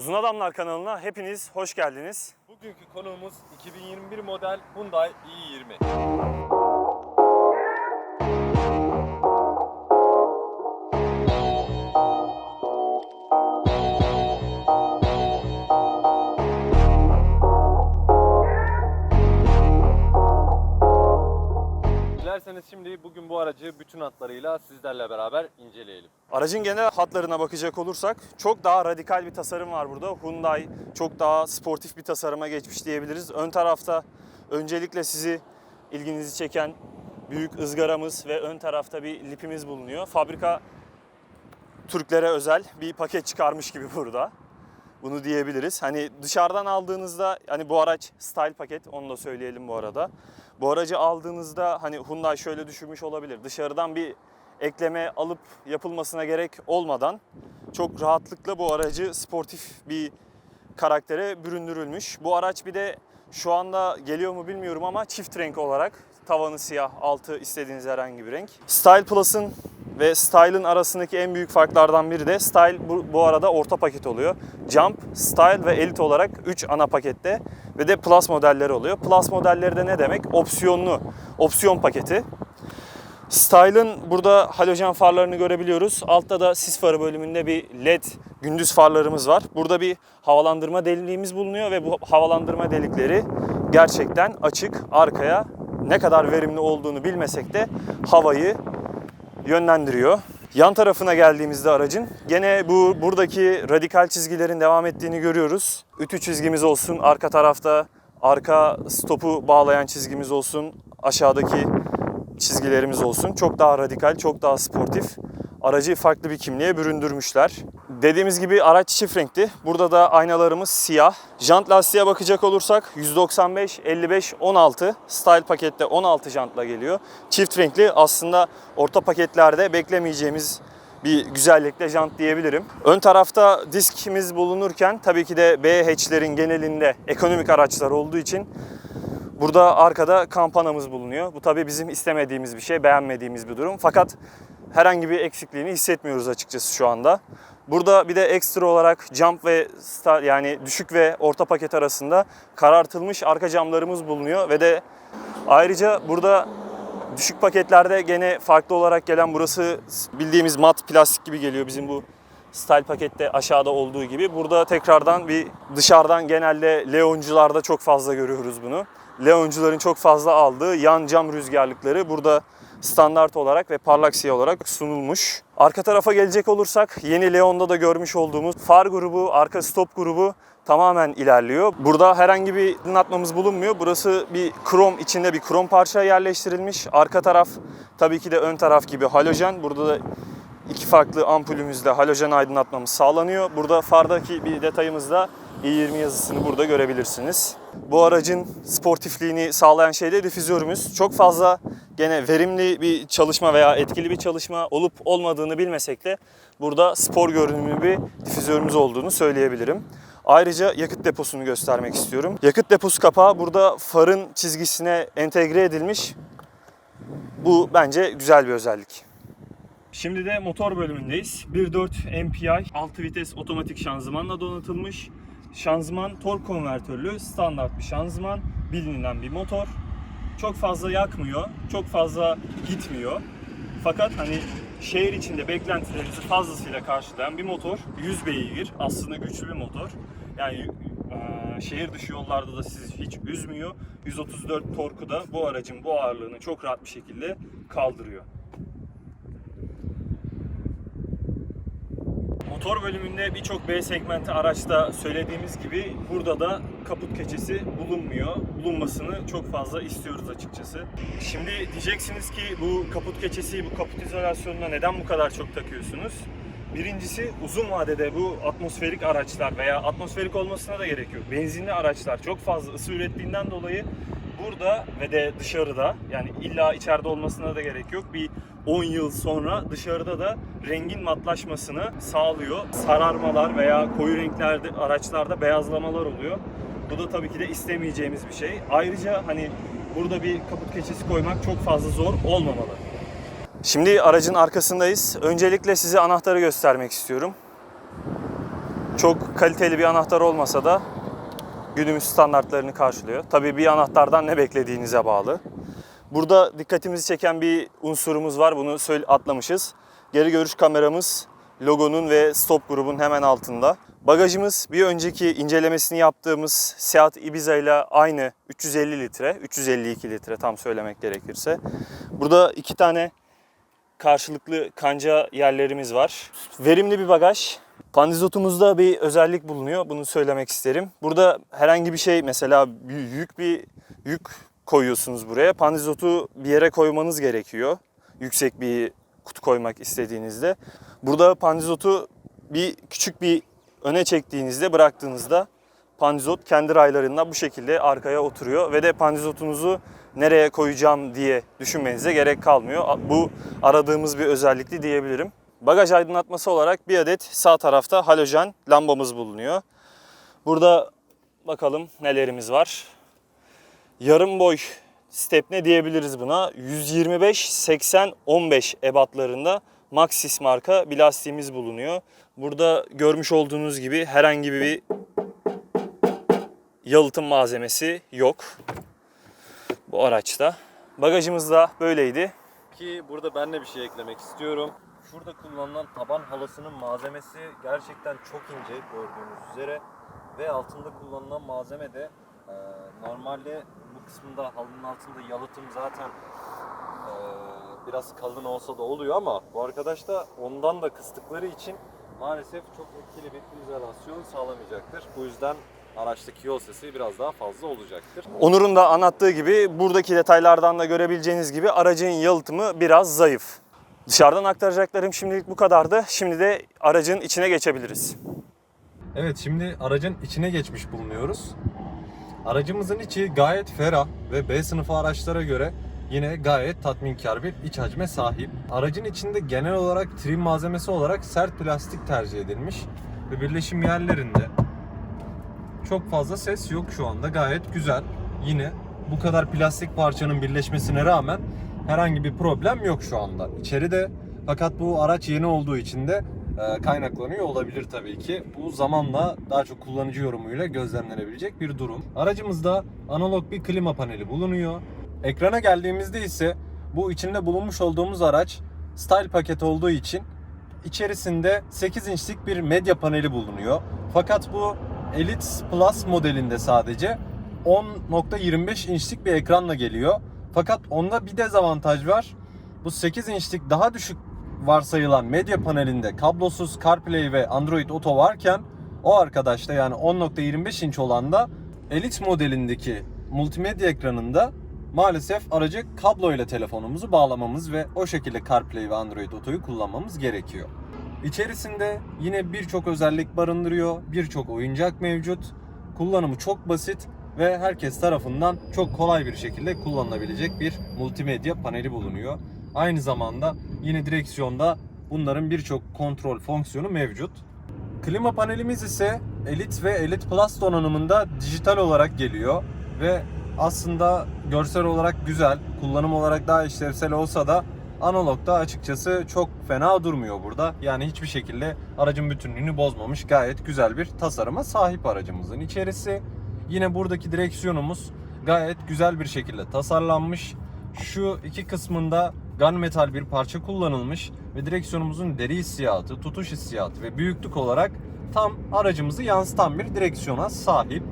Uzun Adamlar kanalına hepiniz hoş geldiniz. Bugünkü konuğumuz 2021 model Hyundai i20. Dilerseniz şimdi bugün bu aracı bütün hatlarıyla sizlerle beraber inceleyelim. Aracın genel hatlarına bakacak olursak çok daha radikal bir tasarım var burada. Hyundai çok daha sportif bir tasarıma geçmiş diyebiliriz. Ön tarafta öncelikle ilginizi çeken büyük ızgaramız ve ön tarafta bir lipimiz bulunuyor. Fabrika Türklere özel bir paket çıkarmış gibi burada. Bunu diyebiliriz. Hani dışarıdan aldığınızda hani bu araç style paket, onu da söyleyelim bu arada. Bu aracı aldığınızda hani Hyundai şöyle düşünmüş olabilir. Dışarıdan bir ekleme alıp yapılmasına gerek olmadan çok rahatlıkla bu aracı sportif bir karaktere büründürülmüş. Bu araç bir de şu anda geliyor mu bilmiyorum ama çift renk olarak tavanı siyah, altı istediğiniz herhangi bir renk. Style Plus'ın ve Style'ın arasındaki en büyük farklardan biri de Style bu arada orta paket oluyor. Jump, Style ve Elite olarak 3 ana pakette ve de Plus modelleri oluyor. Plus modelleri de ne demek? Opsiyon paketi. Style'ın burada halojen farlarını görebiliyoruz. Altta da sis farı bölümünde bir LED gündüz farlarımız var. Burada bir havalandırma deliğimiz bulunuyor ve bu havalandırma delikleri gerçekten açık. Arkaya ne kadar verimli olduğunu bilmesek de havayı yönlendiriyor. Yan tarafına geldiğimizde aracın gene buradaki radikal çizgilerin devam ettiğini görüyoruz. Ütü çizgimiz olsun, arka tarafta arka stopu bağlayan çizgimiz olsun, aşağıdaki çizgilerimiz olsun. Çok daha radikal, çok daha sportif. Aracı farklı bir kimliğe büründürmüşler. Dediğimiz gibi araç çift renkli. Burada da aynalarımız siyah. Jant lastiğe bakacak olursak 195, 55, 16. Style pakette 16 jantla geliyor. Çift renkli, aslında orta paketlerde beklemeyeceğimiz bir güzellikle jant diyebilirim. Ön tarafta diskimiz bulunurken tabii ki de B hatch'lerin genelinde ekonomik araçlar olduğu için burada arkada kampanamız bulunuyor. Bu tabii bizim istemediğimiz bir şey, beğenmediğimiz bir durum. Fakat herhangi bir eksikliğini hissetmiyoruz açıkçası şu anda. Burada bir de ekstra olarak jump ve yani düşük ve orta paket arasında karartılmış arka camlarımız bulunuyor ve de ayrıca burada düşük paketlerde gene farklı olarak gelen, burası bildiğimiz mat plastik gibi geliyor bizim bu style pakette aşağıda olduğu gibi. Burada tekrardan bir dışarıdan genelde Leoncularda çok fazla görüyoruz bunu. Leoncuların çok fazla aldığı yan cam rüzgarlıkları burada standart olarak ve parlak siyah olarak sunulmuş. Arka tarafa gelecek olursak yeni Leon'da da görmüş olduğumuz far grubu, arka stop grubu tamamen ilerliyor. Burada herhangi bir aydınlatmamız bulunmuyor. Burası bir krom, içinde bir krom parça yerleştirilmiş. Arka taraf tabii ki de ön taraf gibi halojen. Burada da iki farklı ampulümüzle halojen aydınlatmamız sağlanıyor. Burada fardaki bir detayımız da i20 yazısını burada görebilirsiniz. Bu aracın sportifliğini sağlayan şey de difüzörümüz. Çok fazla gene verimli bir çalışma veya etkili bir çalışma olup olmadığını bilmesek de burada spor görünümlü bir difüzörümüz olduğunu söyleyebilirim. Ayrıca yakıt deposunu göstermek istiyorum. Yakıt deposu kapağı burada farın çizgisine entegre edilmiş. Bu bence güzel bir özellik. Şimdi de motor bölümündeyiz. 1.4 MPI 6 vites otomatik şanzımanla donatılmış. Şanzıman tork konvertörlü, standart bir şanzıman, bilinen bir motor. Çok fazla yakmıyor, çok fazla gitmiyor. Fakat hani şehir içinde beklentilerinizi fazlasıyla karşılayan bir motor. 100 beygir, aslında güçlü bir motor. Yani şehir dışı yollarda da sizi hiç üzmüyor. 134 torku da bu aracın bu ağırlığını çok rahat bir şekilde kaldırıyor. Motor bölümünde birçok B segmenti araçta söylediğimiz gibi burada da kaput keçesi bulunmuyor. Bulunmasını çok fazla istiyoruz açıkçası. Şimdi diyeceksiniz ki bu kaput keçesi, bu kaput izolasyonuna neden bu kadar çok takıyorsunuz? Birincisi, uzun vadede bu atmosferik araçlar veya atmosferik olmasına da gerek yok. Benzinli araçlar çok fazla ısı ürettiğinden dolayı burada ve de dışarıda, yani illa içeride olmasına da gerek yok, bir 10 yıl sonra dışarıda da rengin matlaşmasını sağlıyor. Sararmalar veya koyu renklerde araçlarda beyazlamalar oluyor. Bu da tabii ki de istemeyeceğimiz bir şey. Ayrıca hani burada bir kaput keçesi koymak çok fazla zor olmamalı. Şimdi aracın arkasındayız. Öncelikle size anahtarı göstermek istiyorum. Çok kaliteli bir anahtar olmasa da günümüz standartlarını karşılıyor. Tabii bir anahtardan ne beklediğinize bağlı. Burada dikkatimizi çeken bir unsurumuz var. Bunu atlamışız. Geri görüş kameramız logonun ve stop grubun hemen altında. Bagajımız bir önceki incelemesini yaptığımız Seat Ibiza ile aynı 350 litre, 352 litre tam söylemek gerekirse. Burada 2 tane karşılıklı kanca yerlerimiz var. Verimli bir bagaj. Pandizotumuzda bir özellik bulunuyor. Bunu söylemek isterim. Burada herhangi bir şey, mesela bir yük koyuyorsunuz buraya. Pandizotu bir yere koymanız gerekiyor. Yüksek bir kutu koymak istediğinizde. Burada pandizotu küçük bir öne çektiğinizde, bıraktığınızda pandizot kendi raylarında bu şekilde arkaya oturuyor ve de pandizotunuzu nereye koyacağım diye düşünmenize gerek kalmıyor. Bu aradığımız bir özellikti diyebilirim. Bagaj aydınlatması olarak bir adet sağ tarafta halojen lambamız bulunuyor. Burada bakalım nelerimiz var. Yarım boy stepne diyebiliriz buna. 125-80-15 ebatlarında Maxxis marka bir lastiğimiz bulunuyor. Burada görmüş olduğunuz gibi herhangi bir yalıtım malzemesi yok bu araçta. Bagajımız da böyleydi. Ki burada ben de bir şey eklemek istiyorum. Şurada kullanılan taban halısının malzemesi gerçekten çok ince gördüğünüz üzere. Ve altında kullanılan malzeme de normalde bu kısmında, halının altında yalıtım zaten biraz kalın olsa da oluyor ama bu arkadaş da ondan da kıstıkları için maalesef çok etkili bir izolasyon sağlamayacaktır. Bu yüzden araçtaki yol sesi biraz daha fazla olacaktır. Onur'un da anlattığı gibi buradaki detaylardan da görebileceğiniz gibi aracın yalıtımı biraz zayıf. Dışarıdan aktaracaklarım şimdilik bu kadardı. Şimdi de aracın içine geçebiliriz. Evet, şimdi aracın içine geçmiş bulunuyoruz. Aracımızın içi gayet ferah ve B sınıfı araçlara göre yine gayet tatminkar bir iç hacme sahip. Aracın içinde genel olarak trim malzemesi olarak sert plastik tercih edilmiş ve birleşim yerlerinde çok fazla ses yok şu anda. Gayet güzel. Yine bu kadar plastik parçanın birleşmesine rağmen herhangi bir problem yok şu anda içeride. Fakat bu araç yeni olduğu için de kaynaklanıyor olabilir tabii ki. Bu zamanla daha çok kullanıcı yorumuyla gözlemlenebilecek bir durum. Aracımızda analog bir klima paneli bulunuyor. Ekrana geldiğimizde ise bu içinde bulunmuş olduğumuz araç Style paket olduğu için içerisinde 8 inçlik bir medya paneli bulunuyor. Fakat bu Elite Plus modelinde sadece 10.25 inçlik bir ekranla geliyor. Fakat onda bir dezavantaj var. Bu 8 inçlik daha düşük varsayılan medya panelinde kablosuz CarPlay ve Android Auto varken o arkadaşta, yani 10.25 inç olan da Elite modelindeki multimedya ekranında maalesef aracı kablo ile telefonumuzu bağlamamız ve o şekilde CarPlay ve Android Auto'yu kullanmamız gerekiyor. İçerisinde yine birçok özellik barındırıyor, birçok oyuncak mevcut. Kullanımı çok basit ve herkes tarafından çok kolay bir şekilde kullanılabilecek bir multimedya paneli bulunuyor. Aynı zamanda yine direksiyonda bunların birçok kontrol fonksiyonu mevcut. Klima panelimiz ise Elite ve Elite Plus donanımında dijital olarak geliyor ve aslında görsel olarak güzel, kullanım olarak daha işlevsel olsa da analogda açıkçası çok fena durmuyor burada. Yani hiçbir şekilde aracın bütünlüğünü bozmamış, gayet güzel bir tasarıma sahip aracımızın içerisi. Yine buradaki direksiyonumuz gayet güzel bir şekilde tasarlanmış. Şu iki kısmında gunmetal bir parça kullanılmış ve direksiyonumuzun deri hissiyatı, tutuş hissiyatı ve büyüklük olarak tam aracımızı yansıtan bir direksiyona sahip.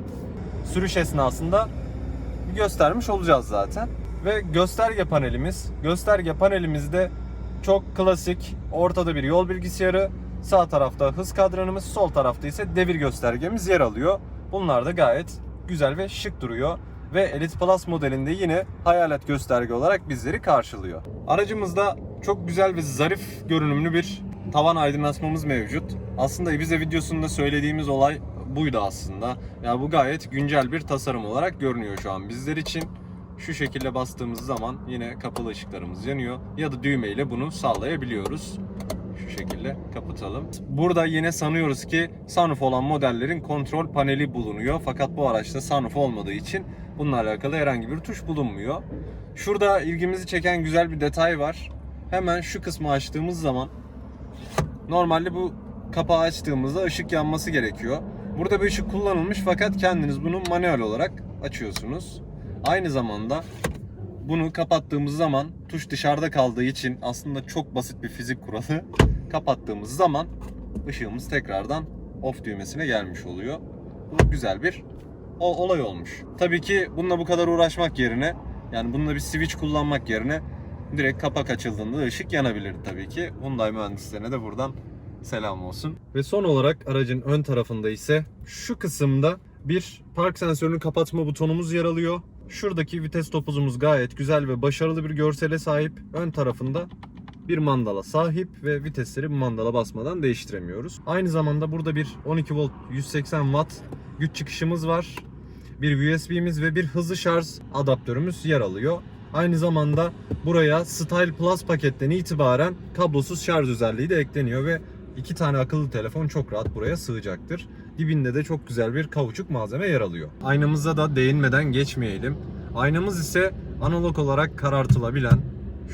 Sürüş esnasında göstermiş olacağız zaten. Ve gösterge panelimizde çok klasik, ortada bir yol bilgisayarı, sağ tarafta hız kadranımız, sol tarafta ise devir göstergemiz yer alıyor. Bunlar da gayet güzel ve şık duruyor. Ve Elite Plus modelinde yine hayalet gösterge olarak bizleri karşılıyor. Aracımızda çok güzel ve zarif görünümlü bir tavan aydınlatmamız mevcut. Aslında Ibiza videosunda söylediğimiz olay buydu aslında. Yani bu gayet güncel bir tasarım olarak görünüyor şu an bizler için. Şu şekilde bastığımız zaman yine kapalı ışıklarımız yanıyor. Ya da düğmeyle bunu sağlayabiliyoruz. Şu şekilde kapatalım. Burada yine sanıyoruz ki sunroof olan modellerin kontrol paneli bulunuyor. Fakat bu araçta sunroof olmadığı için bununla alakalı herhangi bir tuş bulunmuyor. Şurada ilgimizi çeken güzel bir detay var. Hemen şu kısmı açtığımız zaman normalde bu kapağı açtığımızda ışık yanması gerekiyor. Burada bir ışık kullanılmış fakat kendiniz bunu manuel olarak açıyorsunuz. Aynı zamanda bunu kapattığımız zaman tuş dışarıda kaldığı için aslında çok basit bir fizik kuralı. Kapattığımız zaman ışığımız tekrardan off düğmesine gelmiş oluyor. Bu güzel bir olay olmuş. Tabii ki bununla bu kadar uğraşmak yerine, yani bununla bir switch kullanmak yerine direkt kapak açıldığında ışık yanabilirdi tabii ki. Hyundai mühendislerine de buradan selam olsun. Ve son olarak aracın ön tarafında ise şu kısımda bir park sensörünü kapatma butonumuz yer alıyor. Şuradaki vites topuzumuz gayet güzel ve başarılı bir görsele sahip. Ön tarafında bir mandala sahip ve vitesleri bu mandala basmadan değiştiremiyoruz. Aynı zamanda burada bir 12 volt 180 watt güç çıkışımız var. Bir USB'miz ve bir hızlı şarj adaptörümüz yer alıyor. Aynı zamanda buraya Style Plus paketten itibaren kablosuz şarj özelliği de ekleniyor ve 2 tane akıllı telefon çok rahat buraya sığacaktır. Dibinde de çok güzel bir kauçuk malzeme yer alıyor. Aynamıza da değinmeden geçmeyelim. Aynamız ise analog olarak karartılabilen,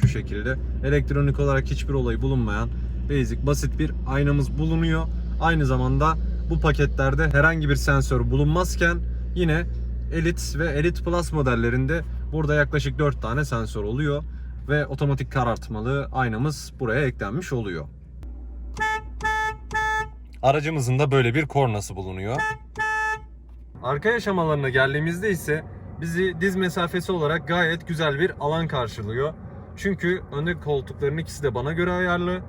şu şekilde elektronik olarak hiçbir olayı bulunmayan basic basit bir aynamız bulunuyor. Aynı zamanda bu paketlerde herhangi bir sensör bulunmazken yine Elite ve Elite Plus modellerinde burada yaklaşık 4 tane sensör oluyor ve otomatik karartmalı aynamız buraya eklenmiş oluyor. Aracımızın da böyle bir kornası bulunuyor. Arka yaşamalarına geldiğimizde ise bizi diz mesafesi olarak gayet güzel bir alan karşılıyor. Çünkü öndeki koltukların ikisi de bana göre ayarlı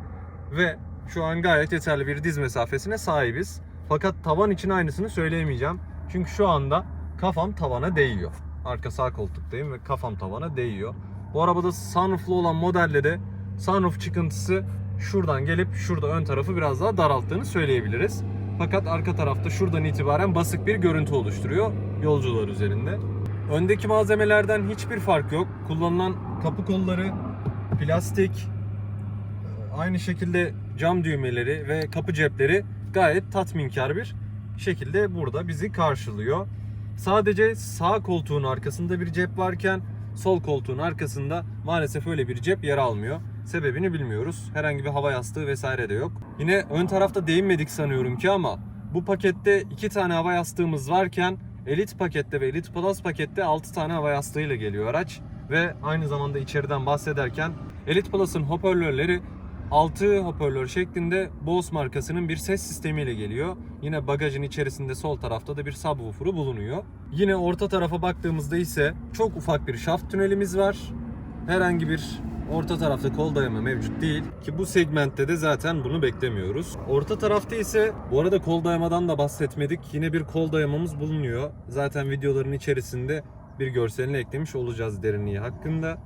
ve şu an gayet yeterli bir diz mesafesine sahibiz. Fakat tavan için aynısını söyleyemeyeceğim. Çünkü şu anda kafam tavana değiyor. Arka sağ koltuktayım ve kafam tavana değiyor. Bu arabada sunrooflu olan modelde de sunroof çıkıntısı şuradan gelip şurada ön tarafı biraz daha daralttığını söyleyebiliriz. Fakat arka tarafta şuradan itibaren basık bir görüntü oluşturuyor yolcular üzerinde. Öndeki malzemelerden hiçbir fark yok. Kullanılan kapı kolları plastik, aynı şekilde cam düğmeleri ve kapı cepleri gayet tatminkar bir şekilde burada bizi karşılıyor. Sadece sağ koltuğun arkasında bir cep varken sol koltuğun arkasında maalesef öyle bir cep yer almıyor. Sebebini bilmiyoruz. Herhangi bir hava yastığı vesaire de yok. Yine ön tarafta değinmedik sanıyorum ki ama bu pakette 2 tane hava yastığımız varken Elite pakette ve Elite Plus pakette 6 tane hava yastığıyla geliyor araç. Ve aynı zamanda içeriden bahsederken Elite Plus'ın hoparlörleri 6 hoparlör şeklinde Bose markasının bir ses sistemiyle geliyor. Yine bagajın içerisinde sol tarafta da bir subwoofer'ı bulunuyor. Yine orta tarafa baktığımızda ise çok ufak bir şaft tünelimiz var. Herhangi bir orta tarafta kol dayama mevcut değil ki bu segmentte de zaten bunu beklemiyoruz. Orta tarafta ise bu arada kol dayamadan da bahsetmedik. Yine bir kol dayamamız bulunuyor. Zaten videoların içerisinde bir görselini eklemiş olacağız derinliği hakkında.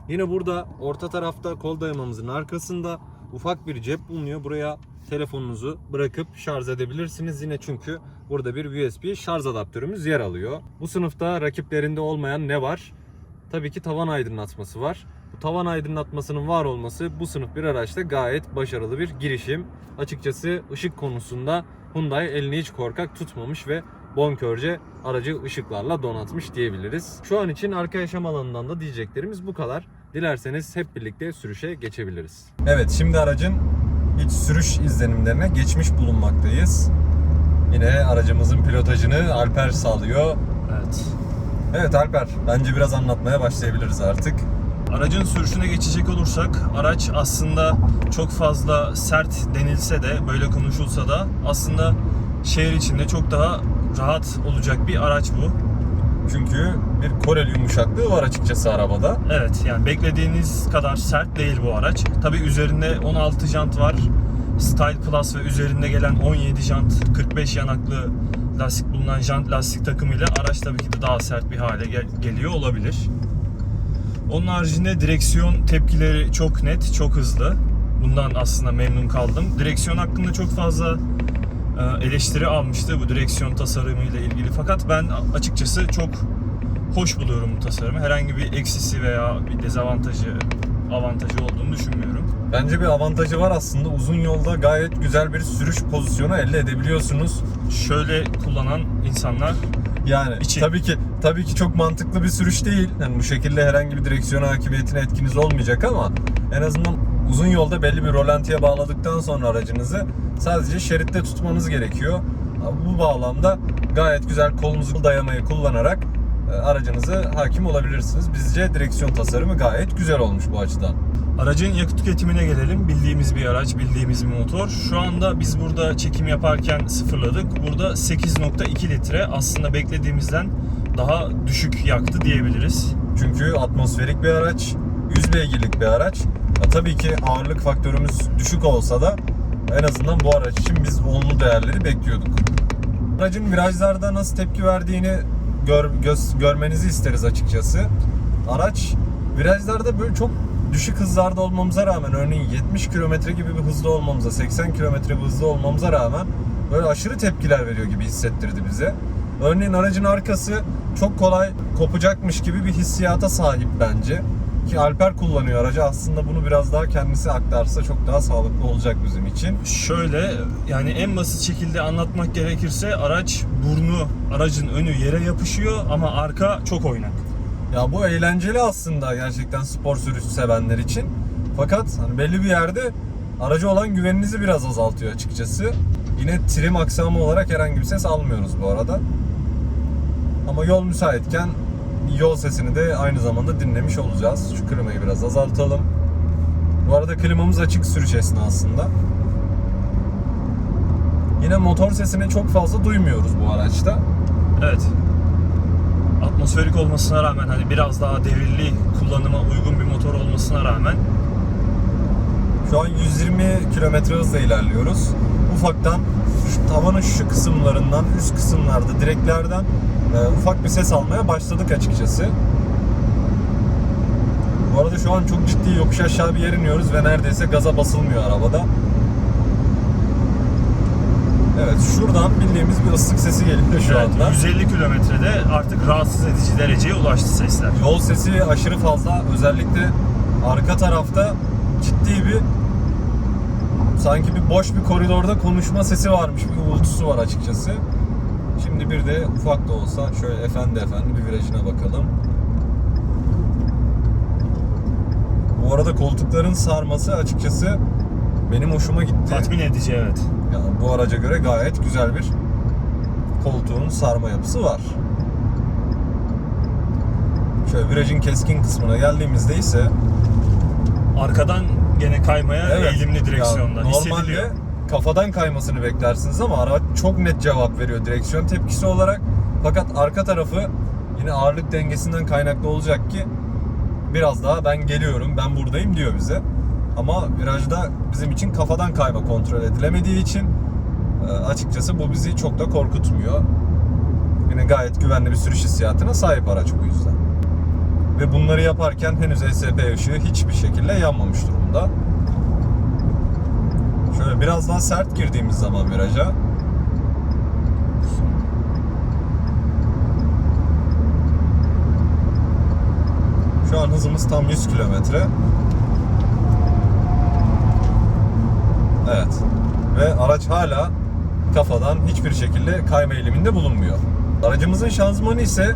Yine burada orta tarafta kol dayamamızın arkasında ufak bir cep bulunuyor. Buraya telefonunuzu bırakıp şarj edebilirsiniz. Yine çünkü burada bir USB şarj adaptörümüz yer alıyor. Bu sınıfta rakiplerinde olmayan ne var? Tabii ki tavan aydınlatması var. Bu tavan aydınlatmasının var olması bu sınıf bir araçta gayet başarılı bir girişim. Açıkçası ışık konusunda Hyundai elini hiç korkak tutmamış ve bonkörce aracı ışıklarla donatmış diyebiliriz. Şu an için arka yaşam alanından da diyeceklerimiz bu kadar. Dilerseniz hep birlikte sürüşe geçebiliriz. Evet, şimdi aracın iç sürüş izlenimlerine geçmiş bulunmaktayız. Yine aracımızın pilotajını Alper sağlıyor. Evet. Evet Alper, bence biraz anlatmaya başlayabiliriz artık. Aracın sürüşüne geçecek olursak araç aslında çok fazla sert denilse de böyle konuşulsa da aslında şehir içinde çok daha rahat olacak bir araç bu. Çünkü bir Koreli yumuşaklığı var açıkçası arabada. Evet, yani beklediğiniz kadar sert değil bu araç. Tabii üzerinde 16 jant var. Style Plus ve üzerinde gelen 17 jant, 45 yanaklı lastik bulunan jant lastik takımıyla araç tabii ki de daha sert bir hale geliyor olabilir. Onun haricinde direksiyon tepkileri çok net, çok hızlı. Bundan aslında memnun kaldım. Direksiyon hakkında çok fazla eleştiri almıştı bu direksiyon tasarımıyla ilgili. Fakat ben açıkçası çok hoş buluyorum bu tasarımı. Herhangi bir eksisi veya bir dezavantajı, avantajı olduğunu düşünmüyorum. Bence bir avantajı var aslında. Uzun yolda gayet güzel bir sürüş pozisyonu elde edebiliyorsunuz. Şöyle kullanan insanlar Yani için. tabii ki çok mantıklı bir sürüş değil. Yani bu şekilde herhangi bir direksiyon hakimiyetine etkiniz olmayacak ama en azından uzun yolda belli bir rolantiye bağladıktan sonra aracınızı sadece şeritte tutmanız gerekiyor. Bu bağlamda gayet güzel kolunuzu dayamayı kullanarak aracınızı hakim olabilirsiniz. Bizce direksiyon tasarımı gayet güzel olmuş bu açıdan. Aracın yakıt tüketimine gelelim. Bildiğimiz bir araç, bildiğimiz bir motor. Şu anda biz burada çekim yaparken sıfırladık. Burada 8.2 litre, aslında beklediğimizden daha düşük yaktı diyebiliriz. Çünkü atmosferik bir araç, 100 beygirlik bir araç. Tabii ki ağırlık faktörümüz düşük olsa da en azından bu araç için biz olumlu değerleri bekliyorduk. Aracın virajlarda nasıl tepki verdiğini görmenizi isteriz açıkçası. Araç virajlarda böyle çok düşük hızlarda olmamıza rağmen, örneğin 70 km gibi bir hızda olmamıza, 80 km bir hızda olmamıza rağmen böyle aşırı tepkiler veriyor gibi hissettirdi bize. Örneğin aracın arkası çok kolay kopacakmış gibi bir hissiyata sahip bence. Ki Alper kullanıyor aracı, aslında bunu biraz daha kendisi aktarsa çok daha sağlıklı olacak bizim için. Şöyle, yani en basit şekilde anlatmak gerekirse aracın önü yere yapışıyor ama arka çok oynak. Ya bu eğlenceli aslında gerçekten spor sürüşü sevenler için. Fakat hani belli bir yerde araca olan güveninizi biraz azaltıyor açıkçası. Yine trim aksamı olarak herhangi bir ses almıyoruz bu arada. Ama yol müsaitken yol sesini de aynı zamanda dinlemiş olacağız. Şu klimayı biraz azaltalım. Bu arada klimamız açık sürüş esnasında. Yine motor sesini çok fazla duymuyoruz bu araçta. Evet. Atmosferik olmasına rağmen, hani biraz daha devirli kullanıma uygun bir motor olmasına rağmen şu an 120 km hızla ilerliyoruz. Ufaktan tavanın şu kısımlarından, üst kısımlarda, direklerden ufak bir ses almaya başladık açıkçası. Bu arada şu an çok ciddi yokuş aşağı bir yer iniyoruz ve neredeyse gaza basılmıyor arabada. Evet, şuradan bildiğimiz bir ıslık sesi geliyor şu anda. 150 kilometrede artık rahatsız edici dereceye ulaştı sesler. Yol sesi aşırı fazla. Özellikle arka tarafta ciddi bir, sanki bir boş bir koridorda konuşma sesi varmış, bir uğultusu var açıkçası. Şimdi bir de ufak da olsa şöyle efendi bir virajına bakalım. Bu arada koltukların sarması açıkçası benim hoşuma gitti. Tatmin edici, evet. Yani bu araca göre gayet güzel bir koltuğun sarma yapısı var. Şöyle virajın keskin kısmına geldiğimizde ise Arkadan gene kaymaya eğilimli direksiyondan hissediliyor. Normalde kafadan kaymasını beklersiniz ama araç çok net cevap veriyor direksiyon tepkisi olarak. Fakat arka tarafı yine ağırlık dengesinden kaynaklı olacak ki biraz daha ben geliyorum, ben buradayım diyor bize. Ama virajda bizim için kafadan kayma kontrol edilemediği için açıkçası bu bizi çok da korkutmuyor. Yine gayet güvenli bir sürüş hissiyatına sahip araç bu yüzden. Ve bunları yaparken henüz ESP ışığı hiçbir şekilde yanmamış durumda. Şöyle biraz daha sert girdiğimiz zaman viraja şu an hızımız tam 100 kilometre. Evet. Ve araç hala kafadan hiçbir şekilde kayma eğiliminde bulunmuyor. Aracımızın şanzımanı ise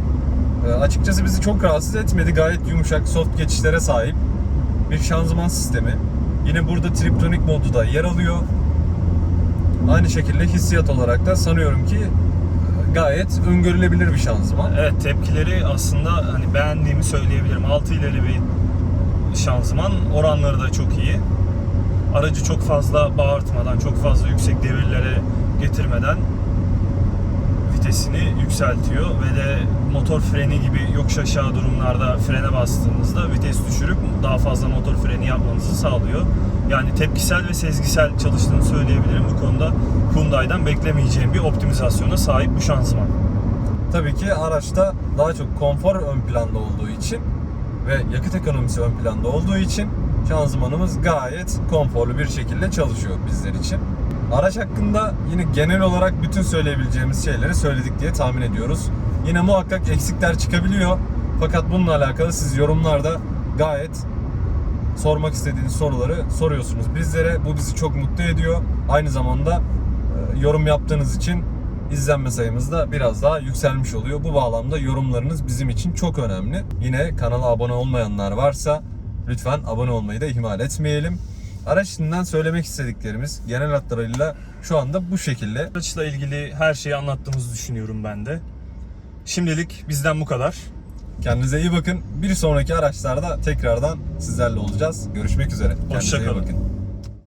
açıkçası bizi çok rahatsız etmedi. Gayet yumuşak, soft geçişlere sahip bir şanzıman sistemi. Yine burada Triptronic modu da yer alıyor. Aynı şekilde hissiyat olarak da sanıyorum ki gayet öngörülebilir bir şanzıman. Evet, tepkileri aslında hani beğendiğimi söyleyebilirim. 6 ileri bir şanzıman, oranları da çok iyi. Aracı çok fazla bağırtmadan, çok fazla yüksek devirlere getirmeden vitesini yükseltiyor ve de motor freni gibi yokuş aşağı durumlarda frene bastığınızda vites düşürüp daha fazla motor freni yapmanızı sağlıyor. Yani tepkisel ve sezgisel çalıştığını söyleyebilirim. Bu konuda Hyundai'den beklemeyeceğim bir optimizasyona sahip bu şanzıman. Tabii ki araçta daha çok konfor ön planda olduğu için ve yakıt ekonomisi ön planda olduğu için şanzımanımız gayet konforlu bir şekilde çalışıyor bizler için. Araç hakkında yine genel olarak bütün söyleyebileceğimiz şeyleri söyledik diye tahmin ediyoruz. Yine muhakkak eksikler çıkabiliyor. Fakat bununla alakalı siz yorumlarda gayet sormak istediğiniz soruları soruyorsunuz bizlere. Bu bizi çok mutlu ediyor. Aynı zamanda yorum yaptığınız için izlenme sayımız da biraz daha yükselmiş oluyor. Bu bağlamda yorumlarınız bizim için çok önemli. Yine kanala abone olmayanlar varsa lütfen abone olmayı da ihmal etmeyelim. Araç içinden söylemek istediklerimiz genel hatlarıyla şu anda bu şekilde. Araçla ilgili her şeyi anlattığımızı düşünüyorum ben de. Şimdilik bizden bu kadar. Kendinize iyi bakın. Bir sonraki araçlarda tekrardan sizlerle olacağız. Görüşmek üzere. Kendinize iyi Hoşça kalın. bakın.